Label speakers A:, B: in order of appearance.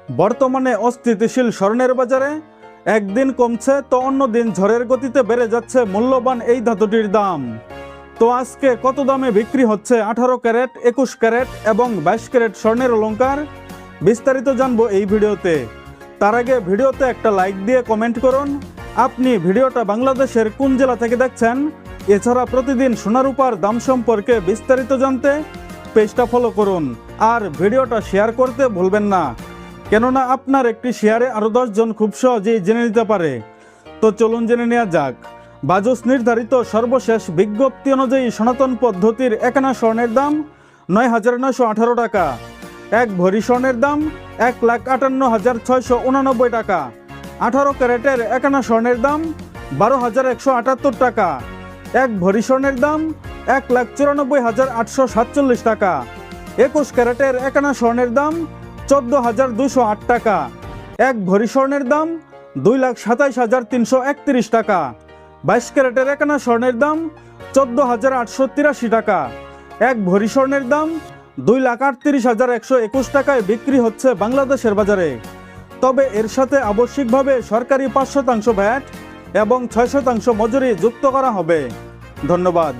A: বর্তমানে অস্থিতিশীল স্বর্ণের বাজারে একদিন কমছে তো অন্য দিন ঝড়ের গতিতে বেড়ে যাচ্ছে মূল্যবান এই ধাতুটির দাম। তো আজকে কত দামে বিক্রি হচ্ছে 18 ক্যারেট, 21 ক্যারেট এবং 22 ক্যারেট স্বর্ণের অলংকার, বিস্তারিত জানবো এই ভিডিওতে। তার আগে ভিডিওতে একটা লাইক দিয়ে কমেন্ট করুন আপনি ভিডিওটা বাংলাদেশের কোন জেলা থেকে দেখছেন। এছাড়া প্রতিদিন সোনা রূপার দাম সম্পর্কে বিস্তারিত জানতে পেজটা ফলো করুন আর ভিডিওটা শেয়ার করতে ভুলবেন না, কেননা আপনার একটি শেয়ারে আরও 10 জন খুব সহজেই জেনে নিতে পারে। তো চলুন জেনে নেওয়া যাক। বাজুস নির্ধারিত সর্বশেষ বিজ্ঞপ্তি অনুযায়ী সনাতন পদ্ধতির 1 আনা স্বর্ণের দাম 9,918 টাকা, 1 ভরি স্বর্ণের দাম 1,58,689 টাকা, 18 ক্যারেটের 1 আনা স্বর্ণের দাম 12,178 টাকা, 1 ভরি স্বর্ণের দাম 1,94,847 টাকা, 21 ক্যারেটের 1 আনা স্বর্ণের দাম 14,208 টাকা, 1 ভরি স্বর্ণের দাম 2,27,331 টাকা, 22 ক্যারেটের 1 আনা স্বর্ণের দাম 14,883 টাকা, 1 ভরি স্বর্ণের দাম 2,38,121 টাকায় বিক্রি হচ্ছে বাংলাদেশের বাজারে। তবে এর সাথে আবশ্যিকভাবে সরকারি 5% ভ্যাট এবং 6% মজুরি যুক্ত করা হবে। ধন্যবাদ।